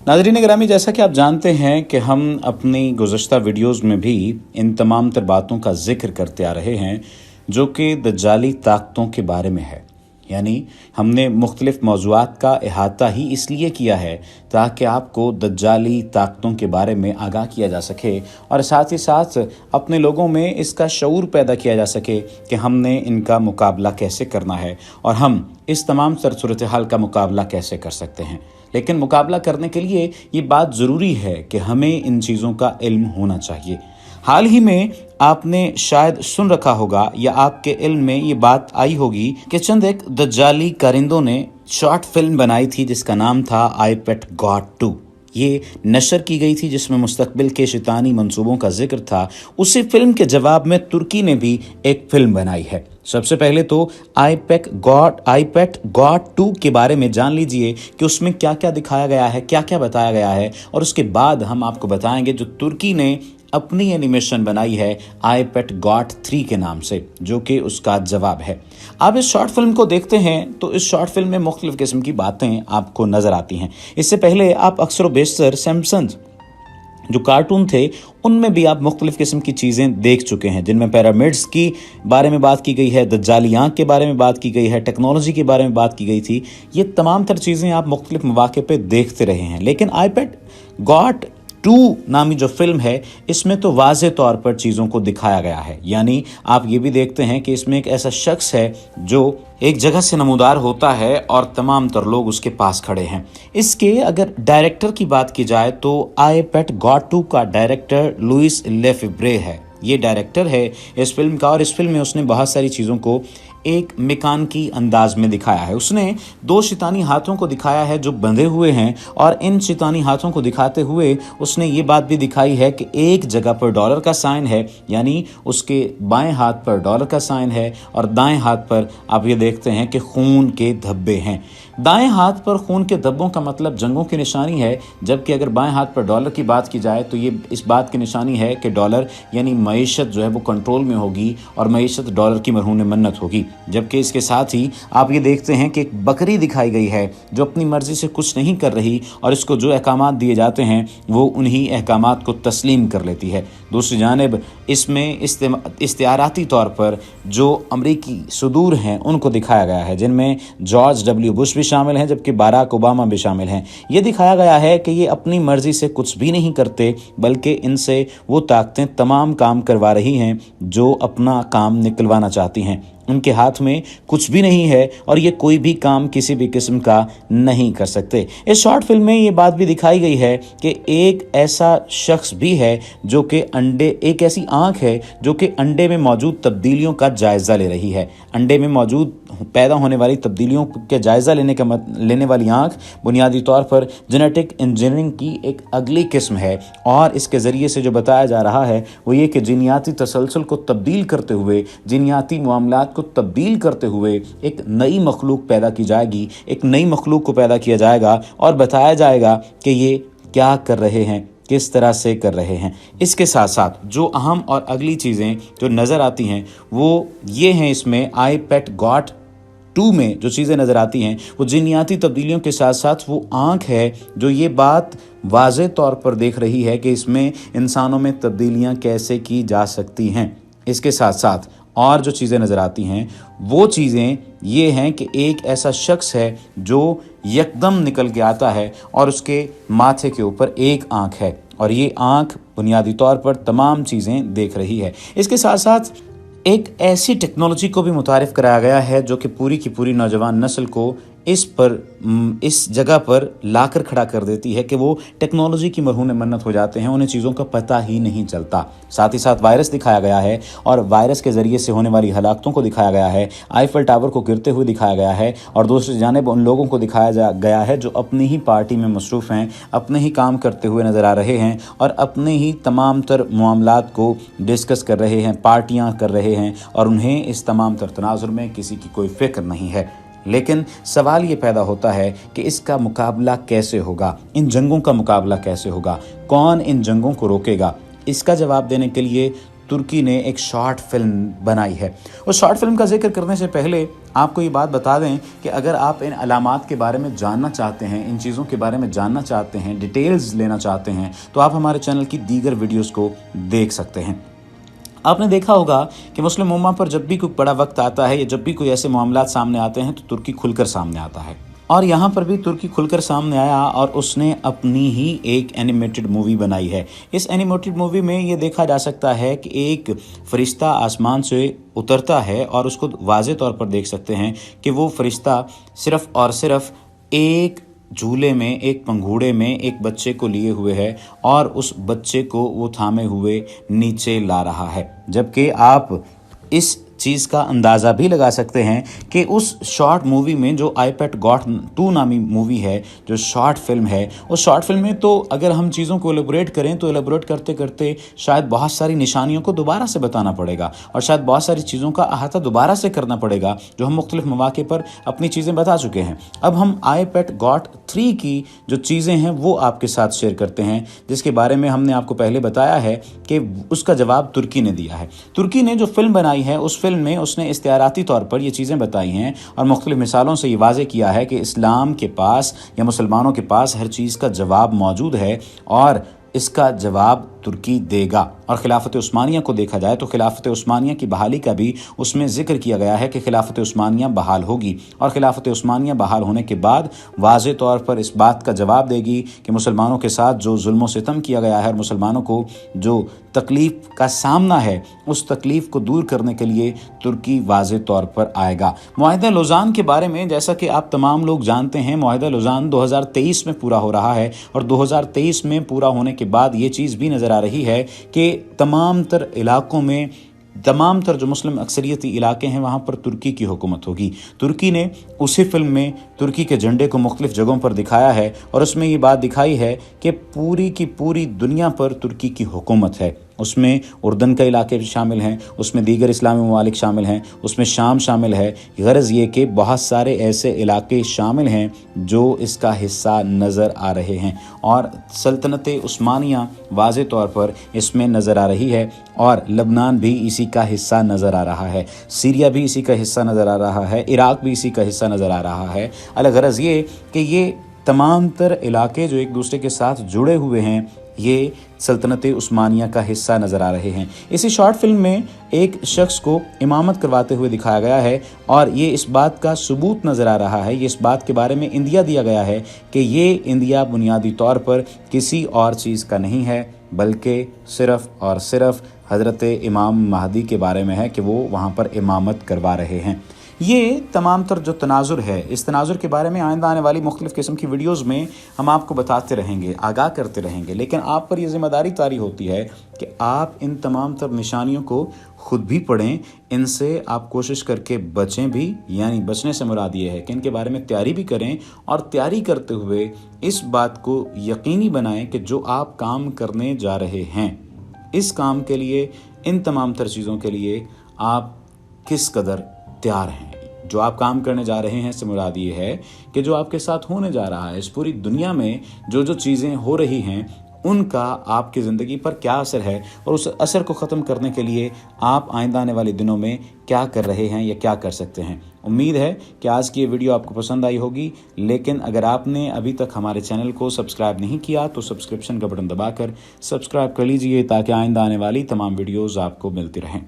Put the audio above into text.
नाज़रीन गिरामी, जैसा कि आप जानते हैं कि हम अपनी गुज़श्ता वीडियोज़ में भी इन तमाम तर बातों का ज़िक्र करते आ रहे हैं जो कि दज्जाली ताकतों के बारे में है। यानी हमने मुख्तलिफ़ मौज़ूआत का अहाता ही इसलिए किया है ताकि आपको दज्जाली ताकतों के बारे में आगाह किया जा सके और साथ ही साथ अपने लोगों में इसका शऊर पैदा किया जा सके कि हमने इनका मुकाबला कैसे करना है और हम इस तमाम सूरत हाल का मुकाबला कैसे कर सकते हैं। लेकिन मुकाबला करने के लिए ये बात ज़रूरी है कि हमें इन चीज़ों का इल्म होना चाहिए। हाल ही में आपने शायद सुन रखा होगा या आपके इल्म में ये बात आई होगी कि चंद एक दज्जाली कारिंदों ने शॉर्ट फिल्म बनाई थी जिसका नाम था आई पेट गॉड 2। ये नशर की गई थी जिसमें मुस्तकबिल के शैतानी मंसूबों का जिक्र था। उसी फिल्म के जवाब में तुर्की ने भी एक फिल्म बनाई है। सबसे पहले तो आई पेट गॉड 2 के बारे में जान लीजिए कि उसमें क्या क्या दिखाया गया है, क्या क्या बताया गया है, और उसके बाद हम आपको बताएंगे जो तुर्की ने अपनी एनिमेशन बनाई है आई पेट गॉड 3 के नाम से, जो कि उसका जवाब है। आप इस शॉर्ट फिल्म को देखते हैं तो इस शॉर्ट फिल्म में मुख्तलिफ किस्म की बातें आपको नज़र आती हैं। इससे पहले आप अक्सर व बेशतर सैमसंग जो कार्टून थे उनमें भी आप मुख्तलिफ किस्म की चीज़ें देख चुके हैं जिनमें पिरामिड्स की बारे में बात की गई है, दज्जाली आँख के बारे में बात की गई है, टेक्नोलॉजी के बारे में बात की गई थी। ये तमाम तर चीज़ें आप मुख्तलिफ मौके पे देखते रहे हैं। लेकिन आई पेट गॉड 2 नामी जो फिल्म है इसमें तो वाज़े तौर पर चीज़ों को दिखाया गया है। यानी आप ये भी देखते हैं कि इसमें एक ऐसा शख्स है जो एक जगह से नमूदार होता है और तमाम तर लोग उसके पास खड़े हैं। इसके अगर डायरेक्टर की बात की जाए तो आई पेट गॉड 2 का डायरेक्टर लुइस लेफेब्रे है। ये डायरेक्टर है इस फिल्म का और इस फिल्म में उसने बहुत सारी चीज़ों को एक मेकानिकी अंदाज में दिखाया है। उसने 2 शैतानी हाथों को दिखाया है जो बंधे हुए हैं और इन शैतानी हाथों को दिखाते हुए उसने ये बात भी दिखाई है कि एक जगह पर डॉलर का साइन है, यानी उसके बाएं हाथ पर डॉलर का साइन है और दाएं हाथ पर आप ये देखते हैं कि खून के धब्बे हैं। दाएं हाथ पर खून के धब्बों का मतलब जंगों की निशानी है, जबकि अगर बाएं हाथ पर डॉलर की बात की जाए तो ये इस बात की निशानी है कि डॉलर यानी मईशत जो है वो कंट्रोल में होगी और मईशत डॉलर की मरहून मन्नत होगी। जबकि इसके साथ ही आप ये देखते हैं कि एक बकरी दिखाई गई है जो अपनी मर्जी से कुछ नहीं कर रही और इसको जो अहकामात दिए जाते हैं वो उन्हीं अहकामात को तस्लीम कर लेती है। दूसरी जानिब इसमें इख्तियाराती तौर पर जो अमरीकी सुदूर हैं उनको दिखाया गया है जिनमें जॉर्ज डब्ल्यू बुश भी शामिल हैं जबकि बाराक ओबामा भी शामिल हैं। ये दिखाया गया है कि ये अपनी मर्जी से कुछ भी नहीं करते बल्कि इनसे वो ताकतें तमाम काम करवा रही हैं जो अपना काम निकलवाना चाहती हैं। उनके हाथ में कुछ भी नहीं है और ये कोई भी काम किसी भी किस्म का नहीं कर सकते। इस शॉर्ट फिल्म में ये बात भी दिखाई गई है कि एक ऐसा शख्स भी है जो कि एक ऐसी आंख है जो कि अंडे में मौजूद तब्दीलियों का जायज़ा ले रही है। अंडे में मौजूद पैदा होने वाली तब्दीलियों के जायज़ा लेने वाली आंख बुनियादी तौर पर जेनेटिक इंजीनियरिंग की एक अगली किस्म है और इसके ज़रिए से जो बताया जा रहा है वो ये कि जीनियाती तसलसल को तब्दील करते हुए, जीनियाती मामलात को तब्दील करते हुए एक नई मखलूक पैदा की जाएगी, एक नई मखलूक को पैदा किया जाएगा और बताया जाएगा कि ये क्या कर रहे हैं, किस तरह से कर रहे हैं। इसके साथ साथ जो अहम और अगली चीज़ें जो नज़र आती हैं वो ये हैं, इसमें आई पेट गॉड 2 में जो चीज़ें नज़र आती हैं वो जीनियाती तब्दीलियों के साथ साथ वो आँख है जो ये बात वाज़े तौर पर देख रही है कि इसमें इंसानों में तब्दीलियाँ कैसे की जा सकती हैं। इसके साथ साथ और जो चीज़ें नज़र आती हैं वो चीज़ें ये हैं कि एक ऐसा शख्स है जो यकदम निकल के आता है और उसके माथे के ऊपर एक आँख है और ये आँख बुनियादी तौर पर तमाम चीज़ें देख रही है। इसके साथ साथ एक ऐसी टेक्नोलॉजी को भी मुतारिफ़ कराया गया है जो कि पूरी की पूरी नौजवान नस्ल को इस जगह पर लाकर खड़ा कर देती है कि वो टेक्नोलॉजी की मरहून मन्नत हो जाते हैं, उन्हें चीज़ों का पता ही नहीं चलता। साथ ही साथ वायरस दिखाया गया है और वायरस के ज़रिए से होने वाली हलाकतों को दिखाया गया है, आईफल टावर को गिरते हुए दिखाया गया है और दूसरी जानिब उन लोगों को दिखाया गया है जो अपनी ही पार्टी में मसरूफ़ हैं, अपने ही काम करते हुए नज़र आ रहे हैं और अपने ही तमाम तर मामलात को डिस्कस कर रहे हैं, पार्टियाँ कर रहे हैं और उन्हें इस तमाम तर तनाजुर में किसी की कोई फ़िक्र नहीं है। लेकिन सवाल ये पैदा होता है कि इसका मुकाबला कैसे होगा, इन जंगों का मुकाबला कैसे होगा, कौन इन जंगों को रोकेगा। इसका जवाब देने के लिए तुर्की ने एक शॉर्ट फिल्म बनाई है। उस शॉर्ट फिल्म का जिक्र करने से पहले आपको ये बात बता दें कि अगर आप इन अलामात के बारे में जानना चाहते हैं, इन चीज़ों के बारे में जानना चाहते हैं, डिटेल्स लेना चाहते हैं, तो आप हमारे चैनल की दीगर वीडियोस को देख सकते हैं। आपने देखा होगा कि मुस्लिम उम्मा पर जब भी कोई बड़ा वक्त आता है या जब भी कोई ऐसे मामलात सामने आते हैं तो तुर्की खुलकर सामने आता है, और यहाँ पर भी तुर्की खुलकर सामने आया और उसने अपनी ही एक एनिमेटेड मूवी बनाई है। इस एनिमेटेड मूवी में ये देखा जा सकता है कि एक फरिश्ता आसमान से उतरता है और उसको वाज़े तौर पर देख सकते हैं कि वो फरिश्ता सिर्फ़ और सिर्फ एक झूले में, एक पंघूड़े में एक बच्चे को लिए हुए है और उस बच्चे को वो थामे हुए नीचे ला रहा है। जबकि आप इस चीज़ का अंदाज़ा भी लगा सकते हैं कि उस शॉर्ट मूवी में जो आई पेट गॉट 2 नामी मूवी है, जो शॉर्ट फिल्म है, उस शॉर्ट फिल्म में तो अगर हम चीज़ों को एलेबोरेट करें तो एलेबोरेट करते करते शायद बहुत सारी निशानियों को दोबारा से बताना पड़ेगा और शायद बहुत सारी चीज़ों का अहाता दोबारा से करना पड़ेगा जो हम मुख्तलिफ मौके पर अपनी चीज़ें बता चुके हैं। अब हम आई पेट गॉट 3 की जो चीज़ें हैं वो आपके साथ शेयर करते हैं, जिसके बारे में हमने आपको पहले बताया है कि उसका जवाब तुर्की ने दिया है। तुर्की ने जो फिल्म बनाई है उस फिल्म में उसने इख्तियाराती तौर पर ये चीज़ें बताई हैं और मुख्तलिफ मिसालों से ये वाज़े किया है कि इस्लाम के पास या मुसलमानों के पास हर चीज़ का जवाब मौजूद है और इसका जवाब तुर्की देगा। और खिलाफत उस्मानिया को देखा जाए तो खिलाफत उस्मानिया की बहाली का भी उसमें ज़िक्र किया गया है कि खिलाफत उस्मानिया बहाल होगी और खिलाफत उस्मानिया बहाल होने के बाद वाज़े तौर पर इस बात का जवाब देगी कि मुसलमानों के साथ जो जुल्म सितम किया गया है और मुसलमानों को जो तकलीफ़ का सामना है उस तकलीफ़ को दूर करने के लिए तुर्की वाज़े तौर पर आएगा। मुआहिदा लौज़ान के बारे में जैसा कि आप तमाम लोग जानते हैं, मुआहिदा लौज़ान 2023 में पूरा हो रहा है और 2023 में पूरा होने के बाद ये चीज़ भी नज़र आ रही है कि तमाम तर इलाकों में, तमाम तर जो मुस्लिम अक्सरियती इलाके हैं वहाँ पर तुर्की की हुकूमत होगी। तुर्की ने उसी फिल्म में तुर्की के झंडे को मुख्तलिफ जगहों पर दिखाया है और उसमें ये बात दिखाई है कि पूरी की पूरी दुनिया पर तुर्की की हुकूमत है। उसमें उर्दन के इलाके भी शामिल हैं, उसमें दीगर इस्लामी ममालिक शामिल हैं, उसमें शाम शामिल है। गरज़ ये कि बहुत सारे ऐसे इलाके शामिल हैं जो इसका हिस्सा नज़र आ रहे हैं और सल्तनत उस्मानिया वाज़े तौर पर इसमें नज़र आ रही है और लबनान भी इसी का हिस्सा नज़र आ रहा है, सीरिया भी इसी का हिस्सा नज़र आ रहा है, इराक़ भी इसी का हिस्सा नज़र आ रहा है। अलगरज़ ये कि ये तमाम तर इलाके जो एक दूसरे के साथ जुड़े हुए हैं ये सल्तनत उस्मानिया का हिस्सा नज़र आ रहे हैं। इसी शॉर्ट फिल्म में एक शख्स को इमामत करवाते हुए दिखाया गया है और ये इस बात का सबूत नज़र आ रहा है, ये इस बात के बारे में इंदिया दिया गया है कि ये इंदिया बुनियादी तौर पर किसी और चीज़ का नहीं है बल्कि सिर्फ़ और सिर्फ हज़रत इमाम महदी के बारे में है कि वो वहाँ पर इमामत करवा रहे हैं। ये तमाम तर जो तनाजुर है, इस तनाजुर के बारे में आइंदा आने वाली मुख्तलिफ़ किस्म की वीडियोज़ में हम आपको बताते रहेंगे, आगाह करते रहेंगे, लेकिन आप पर यह ज़िम्मेदारी तारी होती है कि आप इन तमाम तर निशानियों को ख़ुद भी पढ़ें, इनसे आप कोशिश करके बचें भी, यानी बचने से मुराद ये है कि इनके बारे में तैयारी भी करें और तैयारी करते हुए इस बात को यकीनी बनाएं कि जो आप काम करने जा रहे हैं इस काम के लिए, इन तमाम तर चीज़ों के लिए आप किस कदर तैयार हैं। जो आप काम करने जा रहे हैं इससे मुराद ये है कि जो आपके साथ होने जा रहा है, इस पूरी दुनिया में जो जो चीज़ें हो रही हैं उनका आपकी ज़िंदगी पर क्या असर है और उस असर को ख़त्म करने के लिए आप आइंदा आने वाले दिनों में क्या कर रहे हैं या क्या कर सकते हैं। उम्मीद है कि आज की ये वीडियो आपको पसंद आई होगी, लेकिन अगर आपने अभी तक हमारे चैनल को सब्सक्राइब नहीं किया तो सब्सक्रिप्शन का बटन दबाकर सब्सक्राइब कर लीजिए ताकि आइंदा आने वाली तमाम वीडियोज़ आपको मिलती रहें।